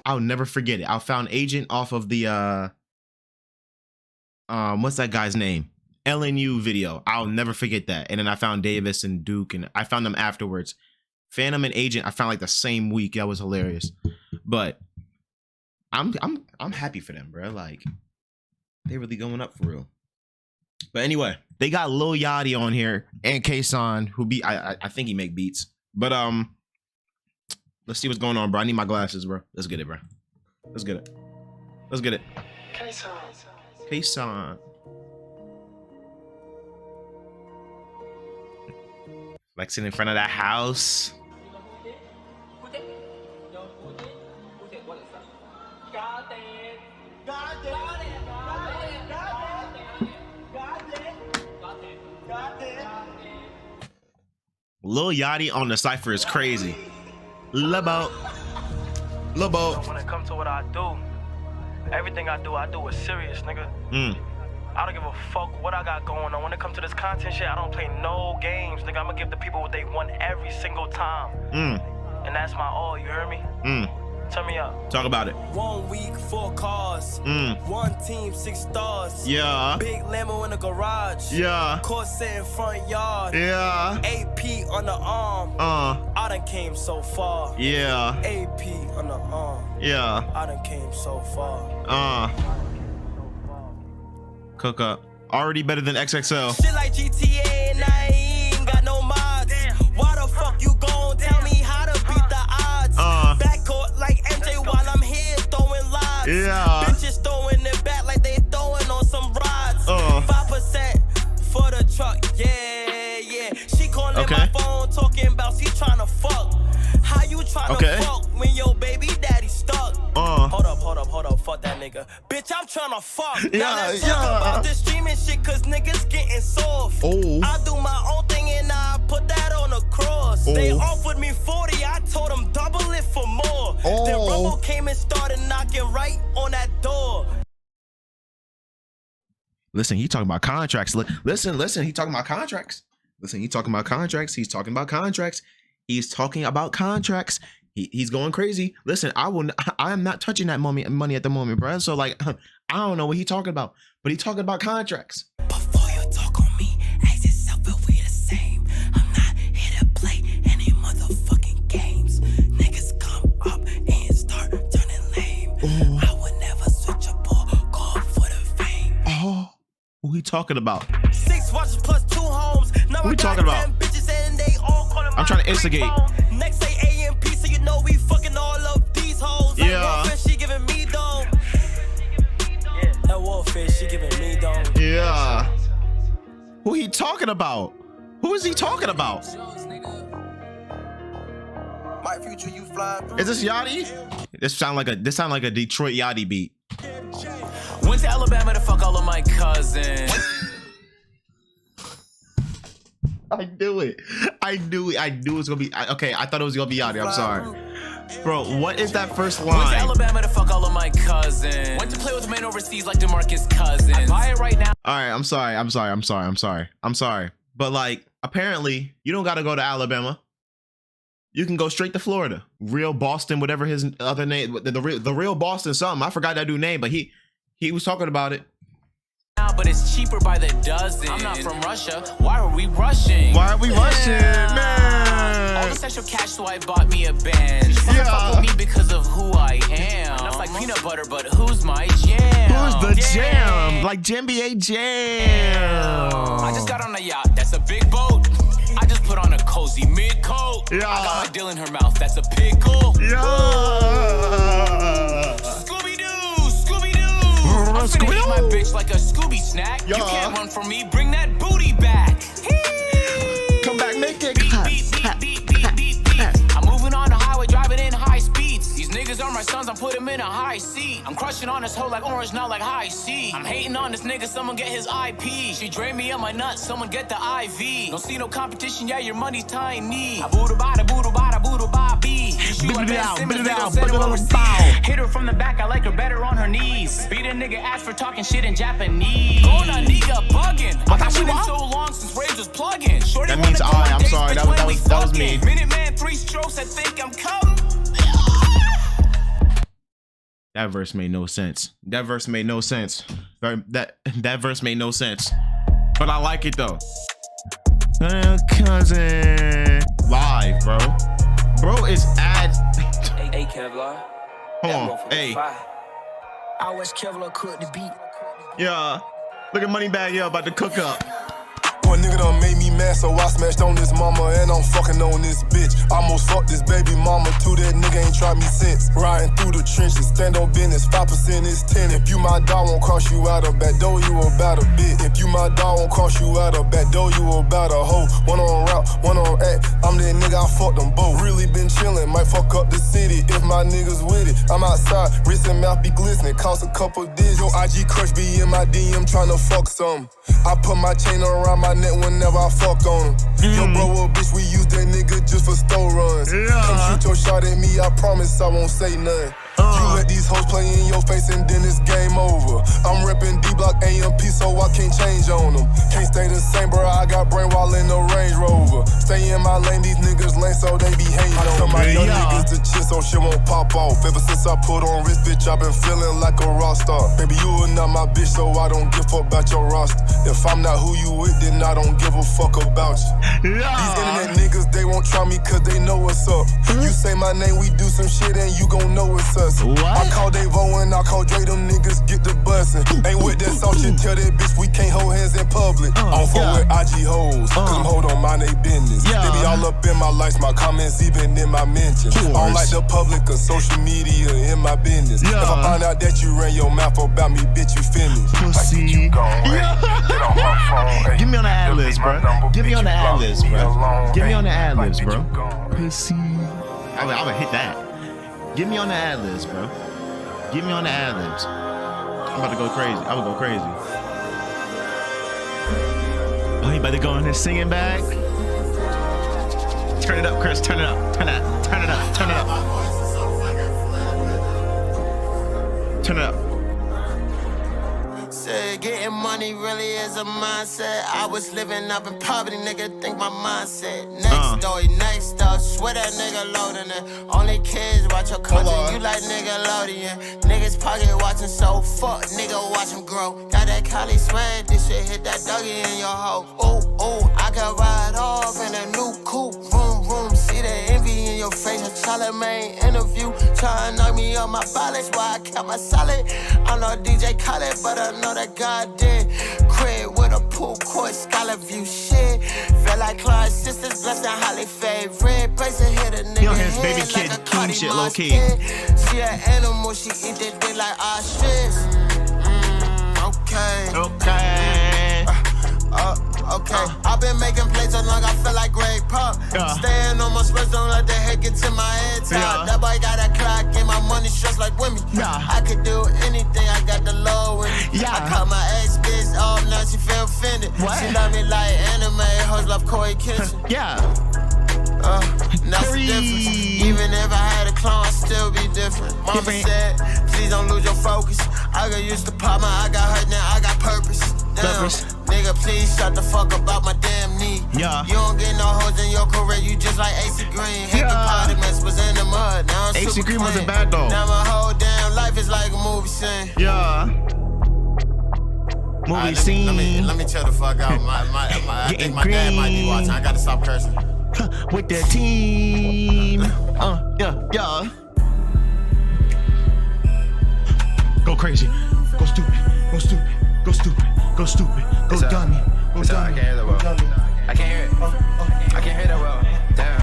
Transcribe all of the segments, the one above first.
I'll never forget it. I found Agent off of the what's that guy's name? LNU video. I'll never forget that. And then I found Davis and Duke, and I found them afterwards. Phantom and Agent I found like the same week. That was hilarious. But I'm happy for them, bro. Like, they really going up for real. But anyway, they got Lil Yachty on here and K-Son, who be I think he make beats. But let's see what's going on, bro. I need my glasses, bro. Let's get it, bro. Let's get it. Let's get it. K-Son. K-Son. Flexing in front of that house. Lil Yachty on the Cypher is crazy. Lobo. When it comes to what I do, everything I do is serious, nigga. I don't give a fuck what I got going on. When it comes to this content shit, I don't play no games, nigga. I'm gonna give the people what they want every single time. And that's my all, you heard me? Turn me up. Talk about it. 1 week, 4 cars. 1 team, 6 stars. Yeah. Big Lambo in the garage. Yeah. Corset in front yard. Yeah. AP on the arm. I done came so far. Yeah. AP on the arm. Yeah. I done came so far. Cook up. Already better than XXL. Shit like GTA and I ain't got no mods. Why the fuck you gon' tell me how to beat the odds? Backcourt like MJ while I'm here throwing lobs. Yeah. Bitches throwing it back like they throwing on some rods. 5% for the truck. Yeah. She calling my phone talking about she tryna fuck. How you tryna fuck when your baby daddy stuck? Hold up, fuck that nigga. Bitch, I'm tryna fuck. Now let's talk about this streaming shit, cause niggas getting soft. I do my own thing and I put that on the cross. They offered me 40, I told them double it for more. Then Rumble came and started knocking right on that door. Listen, he talking about contracts. Listen, he talking about contracts. Listen, he talking about contracts. He's talking about contracts. He's talking about contracts. He's going crazy. Listen, I am not touching that money at the moment, bro. So like, I don't know what he talking about, but he talking about contracts. Before you talk on me, ask yourself if we the same. I'm not here to play any motherfucking games. Niggas come up and start turning lame. I would never switch a ball, call for the fame. Who he talking about? 6 watches plus 2 homes. Now Who he talking about? Bitches and they all calling I'm trying to instigate. Next say AMP, so you know we fucking all of these hoes. Yeah. That warfare, she giving me though. That warfare, she giving me though. Yeah. Who he talking about? Who is he talking about? My future, you fly through. Is this Yachty? This sound like a Detroit Yachty beat. Went to Alabama to fuck all of my cousins. I knew it. I knew it's gonna be. Okay, I thought it was gonna be Yachty. I'm sorry. Bro, what is that first line? Went to Alabama to fuck all of my cousins. Went to play with men overseas like DeMarcus Cousins. I buy it right now. All right, I'm sorry. But like, apparently, you don't gotta go to Alabama. You can go straight to Florida. Real Boston, whatever his other name, the real Boston something. I forgot that dude's name, but he was talking about it. But it's cheaper by the dozen. I'm not from Russia. Why are we rushing? Man? All the sexual cash, so I bought me a Benz. Fuck with me because of who I am. That's like peanut butter, but who's my jam? Who's the jam? Like NBA Jam. I just got on a yacht. That's a big boat. I just put on a cozy mid coat. Yeah. I got my dill in her mouth. That's a pickle. Yeah. I'm finna eat my bitch like a Scooby snack. You can't run from me, bring that booty back. Come back, make it I'm moving on the highway, driving in high speeds. These niggas are my sons, I'm put them in a high seat. I'm crushing on this hoe like orange, not like high C. I'm hating on this nigga, someone get his IP. She drained me of my nuts, someone get the IV. Don't see no competition, yeah, your money's tiny. I booda bada booda bada booda bada. Hit her from the back, I like her better on her knees. Beat a nigga ass for talking shit in Japanese. Going on nigga bugging. I thought she been so long since Rage was plugging. That means I'm sorry, that was me. Minute man, 3 strokes, I think I'm coming. That verse made no sense. That verse made no sense. That verse made no sense. But I like it though. Cousin. Live, bro. Bro is at. Hey, Kevlar. Hold on. Hey. I wish Kevlar could the beat. Yeah. Look at Moneybag, yo, about to cook up. One nigga done made me mad, so I smashed on this mama, and I'm fucking on this bitch. Almost fucked this baby mama too, that nigga ain't tried me since. Riding through the trenches, stand on business, 5% is 10. If you my dog, won't cross you out a back door, you about a bit. If you my dog, won't cross you out a back door, you about a hoe. One on route, one on act, I'm that nigga, I fucked them both. Really been chillin', might fuck up the city if my niggas with it. I'm outside, wrist and mouth be glistening, cost a couple digits. Your IG crush be in my DM tryna fuck some. I put my chain around my neck whenever I fuck on him. Yo, bro, a bitch, we use that nigga just for store runs. Come shoot your shot at me, I promise I won't say nothing. You let these hoes play in your face and then it's game over. I'm reppin' D-Block AMP, so I can't change on them. Can't stay the same, bro, I got brain wall in the Range Rover. Stay in my lane, these niggas lame, so they be hating on me. Tell my young niggas to chill so shit won't pop off. Ever since I put on wrist, bitch, I been feeling like a rock star. Baby, you are not my bitch, so I don't give a fuck about your roster. If I'm not who you with, then I don't give a fuck about you. These internet niggas, they won't try me cause they know what's up. You say my name, we do some shit and you gon' know it's us. What? I call Davo and I call Dre, them niggas get the bussin'. Ain't with that soft shit, tell that bitch we can't hold hands in public. I don't fuck with IG hoes, cause them hoes don't mind they business. They be all up in my likes, my comments, even in my mentions. I don't like the public or social media in my business. If I find out that you ran your mouth about me, bitch, you finished. Pussy. Give me on the ad-libs, bro. Give me on the ad-libs, bro. Give me on the ad-libs, bro. Pussy. I'm gonna hit that. Give me on the ad-libs, bro. Give me on the ad-libs. I'm about to go crazy. I'm gonna go crazy. Oh, you about to go in there singing back? Turn it up, Chris. Turn it up. Turn it up. Turn it up. Turn it up. Turn it up. Getting money really is a mindset. I was living up in poverty, nigga, think my mindset. Next door, swear that nigga loading it. Only kids watch your content, you like nigga loading. Niggas pocket watching, so fuck, nigga watch him grow. Got that Cali swag, this shit hit that doggy in your hoe. Ooh, I can ride off in a new coupe. Vroom, see the envy in your face. A Charlemagne interview, trying to knock me on my balance. Why I kept my solid. I'm no DJ Khaled, but I know that God did. Crib with a pool court, scholar view shit. Felt like Clark's sisters, blessed and Holly favorite. Bracelet hit a nigga his baby head kid like a king shit, low key. She an animal, she eat that dick like ostrich. Okay. I've been making plays so long, I feel like Greg Pop. Staying on my space, don't let the head get to my head top. That boy got a clock, and my money stressed like women. I could do anything, I got the low with me. I caught my ex bitch off, now she feel offended. She love me like anime, hoes love Corey Kitchen. That's the difference. Even if I had a clone, I'd still be different. Mama said, please don't lose your focus. I got used to pop I got hurt, now I got purpose. Damn, nigga, please shut the fuck up about my damn knee. You don't get no hoes in your career, you just like AC Green. Hit the potty mess was in the mud, now I'm AC super Green clean. wasn't bad though. Now my whole damn life is like a movie scene. Movie scene. Let me chill the fuck out. I think my dad might be watching. I gotta stop cursing. With the team. Go crazy. Go stupid. Go stupid. Go stupid. Go stupid. Go dummy. Go dummy. I can't hear that well. I can't hear it. I can't hear that well. Damn.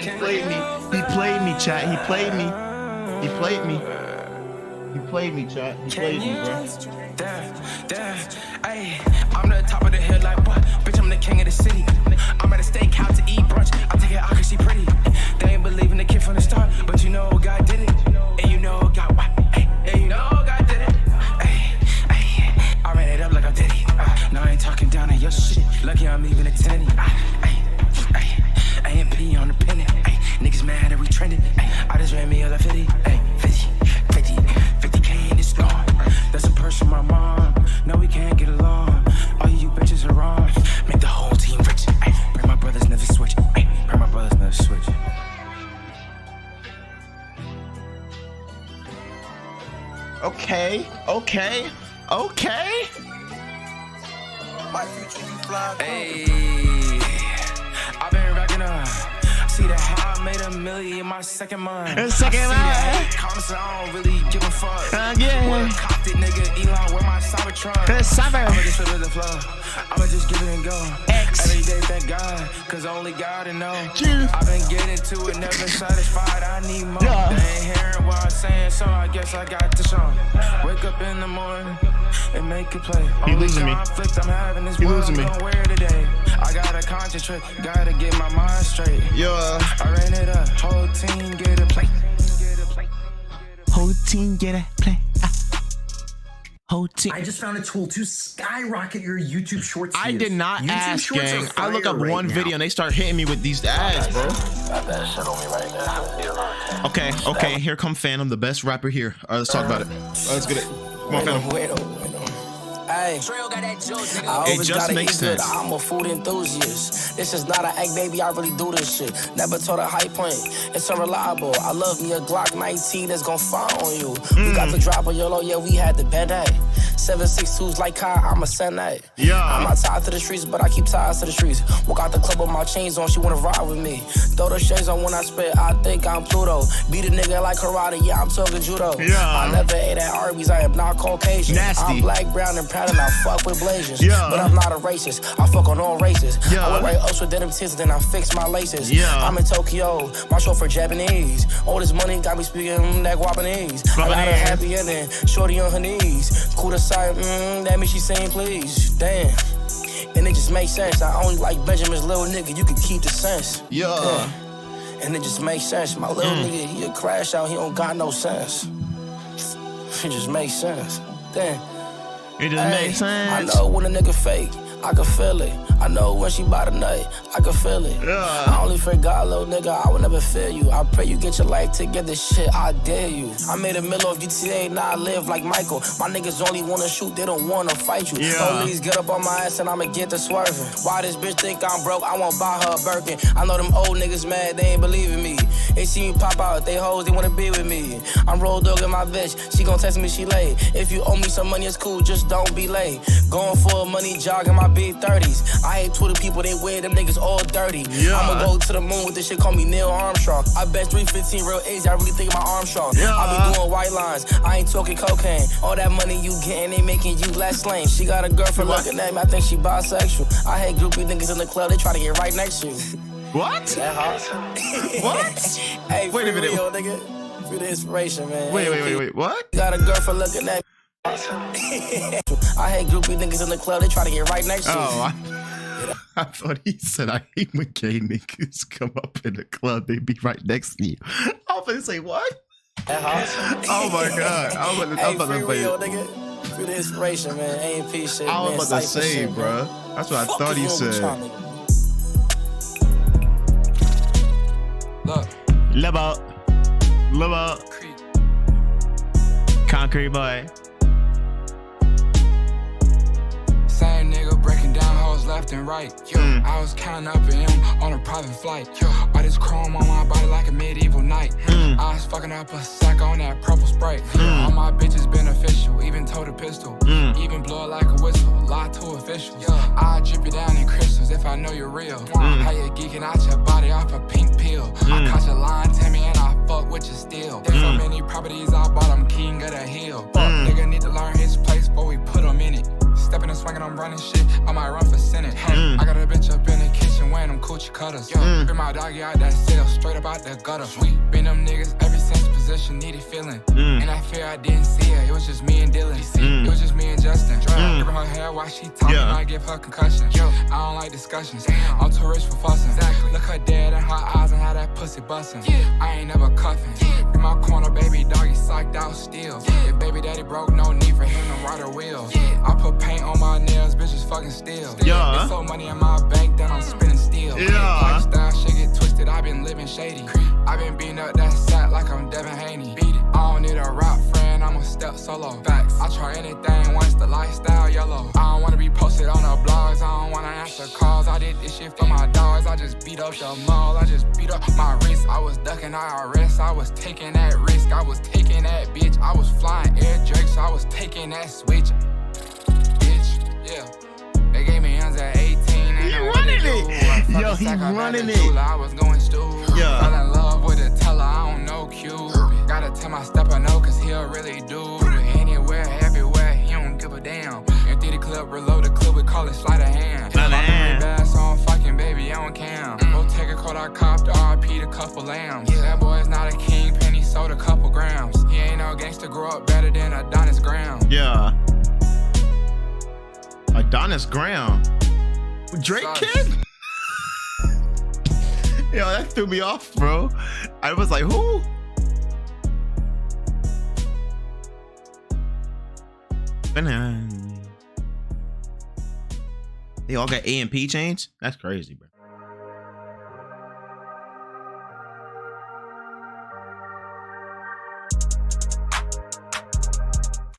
He played me. He played me, chat. He played me. He played me. He played me, chat. He played me, bro. Damn. Ay, I'm the top of the hill like what? Bitch, I'm the king of the city. I'm at a steakhouse to eat brunch. I take it out cause she pretty. They ain't believe in the kid from the start, but you know God did it. And you know God what? And you know God did it. I ran it up like I did it. No, I ain't talking down on your shit. Lucky I'm leaving a tenny. AMP on the pennant. Niggas mad that we trending. I just ran me all a 50. 50K in this lawn. That's a purse from my mom. No, we can't get along. All you bitches are wrong. Make the whole team rich. Pray my brothers never switch. Pray my brothers never switch. Okay. Okay. Hey, I've been racking up. See that how I made $1 million in my second month. Second month. Comments, I don't really give a fuck. Yeah. What a cocked it nigga, Elon, where my Cypher truck. Cypher. I'ma just flip it the flow. I'ma just give it and go. Every day, thank God, cause only God and know. I've been getting to it, never satisfied. I need more. They ain't hearing what I'm saying, so I guess I got to show. Wake up in the morning and make it play. He losing me. Conflict I'm having this He world losing me. gonna wear today. I gotta concentrate, gotta get my mind straight. I ran it up, whole team get a play. Whole team get a play. Whole team. I just found a tool to skyrocket your YouTube Shorts views. I did not YouTube ask, Shorts gang. are I look up fire one right video now. and they start hitting me with these ads, bro. Okay, here come Phantom, the best rapper here. All right, let's talk about it. Let's get it. Come on, Phantom. Hey, It just makes sense. I'm a food enthusiast. This is not an act, baby. I really do this shit. Never told a high point. It's unreliable. I love me a Glock 19 that's gon' fire on you. We got the drop on YOLO, yeah, we had the band-aid. 762s like Kai, I'm a Senate. Yeah. I'm not tied to the streets, but I keep ties to the streets. Walk out the club with my chains on, she wanna ride with me. Throw the shades on when I spit, I think I'm Pluto. Beat a nigga like karate, yeah, I'm talking judo. Yeah. I never ate at Arby's, I am not Caucasian. Nasty. I'm black, brown, and proud, and I fuck with Blasians. Yeah. But I'm not a racist, I fuck on all races. Yeah. I went right up with denim tits, then I fix my laces. Yeah. I'm in Tokyo, my show for Japanese. All this money got me speaking that Guapanese. I got a happy ending, shorty on her knees. Cool to sight, that means she saying please. Damn. And it just makes sense. I only like Benjamin's little nigga, you can keep the sense. Yeah. And it just makes sense. My little nigga, he a crash out, he don't got no sense. It just makes sense. Damn. It just makes sense. I know when a nigga fake, I can feel it. I know when she bout a nut, I can feel it. Yeah. I only forgot, little nigga, I will never feel you. I pray you get your life together, shit, I dare you. I made a mill of GTA, now I live like Michael. My niggas only wanna shoot, they don't wanna fight you. Yeah. Police get up on my ass and I'ma get to swerving. Why this bitch think I'm broke, I won't buy her a Birkin. I know them old niggas mad, they ain't believing me. They see me pop out, they hoes, they wanna be with me. I'm road dog in my bitch, she gon' text me, she late. If you owe me some money, it's cool, just don't be late. Going for a money jog in my big 30s. I hate Twitter people, they wear them niggas all dirty. Yeah. I'ma go to the moon with this shit, call me Neil Armstrong. I bet 315 real easy, I really think my arm strong. Yeah. I be doing white lines, I ain't talking cocaine. All that money you getting, they making you less lame. She got a girlfriend looking at me, I think she bisexual. I hate groupie niggas in the club, they try to get right next to you. What? That hot. What? Hey, Wait a minute. Real, nigga. Free the inspiration, man. Wait. What? Got a girlfriend looking at me. I hate groupie niggas in the club, they try to get right next to you. Oh, I thought he said I hate when gay niggas come up in the club, they be right next to you. I was gonna say what? That hot. Oh my god. I was about to play real, it. nigga. Free the inspiration, man. AMP shit, I was man. about to Cypher say, shit, bro. man. That's what I Fuck thought he is wrong with said. y'all, nigga? Look, Level. Concrete boy. same nigga breaking down hoes left and right. I was counting up in him on a private flight. All this chrome on my body like a medieval knight. I was fucking up a sack on that purple Sprite. All my bitches beneficial, even told a pistol. Even blow it like a whistle, lie to officials. I drip it down in crystals if I know you're real. How you geeking out your body off a pink pill. I caught your line, Tammy, and I fuck with you still. There's so many properties I bought, I'm king of the hill. Nigga need to learn his place before we put him in it. Stepping and swinging, I'm running shit, I might run for Senate. I got a bitch up in the kitchen wearing them coochie cutters. Bring my doggy out that cell, straight up out the gutter. Been them niggas ever since possession needed feeling. And I fear I didn't see her, it was just me and Dylan. It was just me and Justin. Give her hair while she talking, I give her concussion. I don't like discussions, I'm too rich for fussing. Look her dead in her eyes and how that pussy bustin'. I ain't never cuffin'. In my corner, baby doggy psyched out still. If baby daddy broke, no need for him to ride a wheel. I put paint on my nails, bitches fucking still. There's so money in my bank that I'm spinning steel. Lifestyle shit get twisted, I been living shady. I been beating up that sack like I'm Devin Haney. I don't need a rap friend, I'ma step solo. Facts. I try anything once the lifestyle yellow. I don't wanna be posted on the blogs, I don't wanna answer calls. I did this shit for my dog. cars, I just beat up the mall. I just beat up my wrist. I was ducking IRS. I was taking that risk. I was taking that bitch. I was flying air drakes. I was taking that switch. Bitch, yeah. They gave me hands at 18. He running it. Yo, he running it. I was going stupid. Yeah. Fell in love with a teller. I don't know Q. Gotta tell my stepper no, cause he'll really do. Anywhere, everywhere, he don't give a damn. Empty the clip, reload the clip, we call it sleight of hand. Sleight of hand. Bad song, fucking baby, I don't cam. Go take a coat, I copped RP, a couple lambs. Yeah, that boy's not a king, penny sold a couple grams. He ain't no gangster, grow up better than Adonis Graham. Yeah. Adonis Graham. Drake kid? Yo, that threw me off, bro. I was like, who? They all got AMP chains? That's crazy, bro.